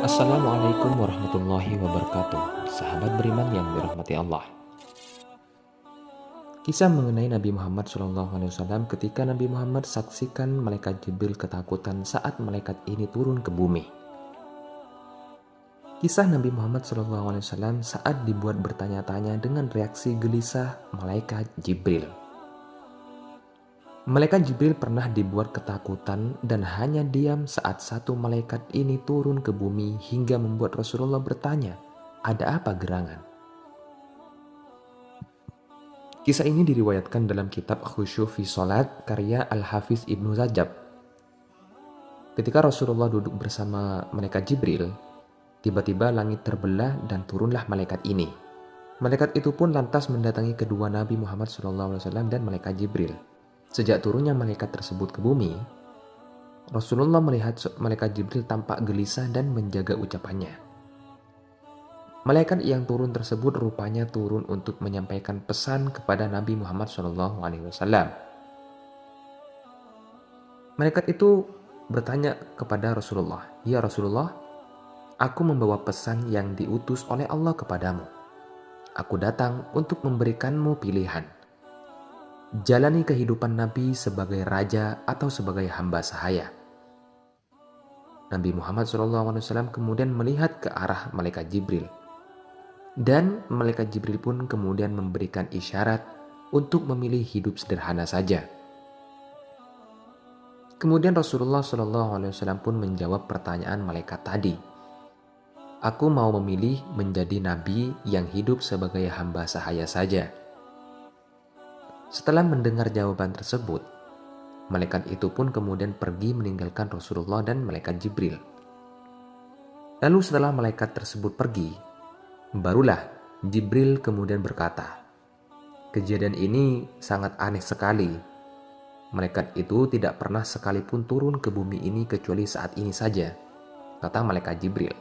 Assalamualaikum warahmatullahi wabarakatuh. Sahabat beriman yang dirahmati Allah. Kisah mengenai Nabi Muhammad SAW ketika Nabi Muhammad saksikan malaikat Jibril ketakutan saat malaikat ini turun ke bumi. Kisah Nabi Muhammad SAW saat dibuat bertanya-tanya dengan reaksi gelisah malaikat Jibril. Malaikat Jibril pernah dibuat ketakutan dan hanya diam saat satu malaikat ini turun ke bumi hingga membuat Rasulullah bertanya, "Ada apa gerangan?" Kisah ini diriwayatkan dalam kitab Khusyu' fi Sholat karya Al-Hafiz Ibnu Rajab. Ketika Rasulullah duduk bersama malaikat Jibril, tiba-tiba langit terbelah dan turunlah malaikat ini. Malaikat itu pun lantas mendatangi kedua Nabi Muhammad SAW dan malaikat Jibril. Sejak turunnya malaikat tersebut ke bumi, Rasulullah melihat malaikat Jibril tampak gelisah dan menjaga ucapannya. Malaikat yang turun tersebut rupanya turun untuk menyampaikan pesan kepada Nabi Muhammad SAW. Malaikat itu bertanya kepada Rasulullah, "Ya Rasulullah, aku membawa pesan yang diutus oleh Allah kepadamu. Aku datang untuk memberikanmu pilihan. Jalani kehidupan Nabi sebagai raja atau sebagai hamba sahaya." Nabi Muhammad SAW kemudian melihat ke arah malaikat Jibril. Dan malaikat Jibril pun kemudian memberikan isyarat untuk memilih hidup sederhana saja. Kemudian Rasulullah SAW pun menjawab pertanyaan malaikat tadi. "Aku mau memilih menjadi nabi yang hidup sebagai hamba sahaya saja." Setelah mendengar jawaban tersebut, malaikat itu pun kemudian pergi meninggalkan Rasulullah dan malaikat Jibril. Lalu setelah malaikat tersebut pergi, barulah Jibril kemudian berkata, "Kejadian ini sangat aneh sekali. Malaikat itu tidak pernah sekalipun turun ke bumi ini kecuali saat ini saja," kata malaikat Jibril.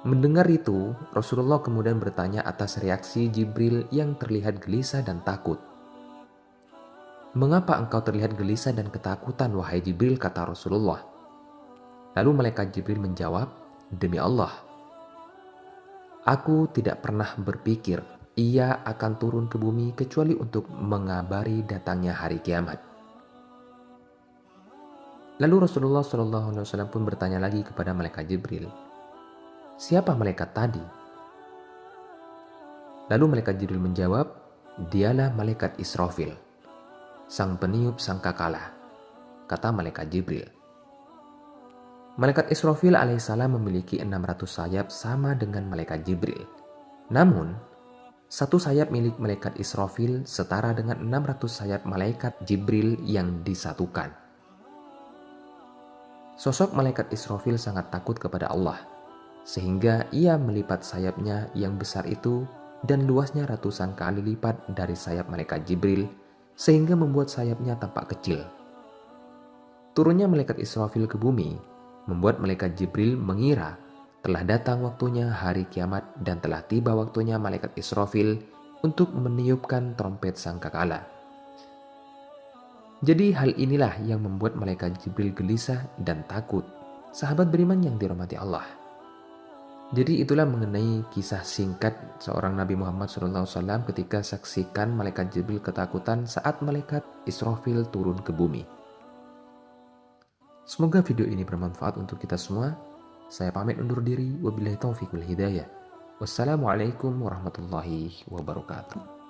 Mendengar itu, Rasulullah kemudian bertanya atas reaksi Jibril yang terlihat gelisah dan takut. "Mengapa engkau terlihat gelisah dan ketakutan, wahai Jibril?" kata Rasulullah. Lalu malaikat Jibril menjawab, "Demi Allah, aku tidak pernah berpikir ia akan turun ke bumi kecuali untuk mengabari datangnya hari kiamat." Lalu Rasulullah SAW pun bertanya lagi kepada malaikat Jibril, "Siapa malaikat tadi?" Lalu malaikat Jibril menjawab, "Dialah malaikat Israfil, sang peniup sangkakala," kata malaikat Jibril. Malaikat Israfil alaihissalam memiliki 600 sayap sama dengan malaikat Jibril. Namun, satu sayap milik malaikat Israfil setara dengan 600 sayap malaikat Jibril yang disatukan. Sosok malaikat Israfil sangat takut kepada Allah, sehingga ia melipat sayapnya yang besar itu dan luasnya ratusan kali lipat dari sayap malaikat Jibril, sehingga membuat sayapnya tampak kecil. Turunnya malaikat Israfil ke bumi membuat malaikat Jibril mengira telah datang waktunya hari kiamat dan telah tiba waktunya malaikat Israfil untuk meniupkan trompet sangkakala. Jadi hal inilah yang membuat malaikat Jibril gelisah dan takut. Sahabat beriman yang dirahmati Allah. Jadi itulah mengenai kisah singkat seorang Nabi Muhammad SAW ketika saksikan malaikat Jibril ketakutan saat malaikat Israfil turun ke bumi. Semoga video ini bermanfaat untuk kita semua. Saya pamit undur diri. Wabillahi taufiq wal hidayah. Wassalamualaikum warahmatullahi wabarakatuh.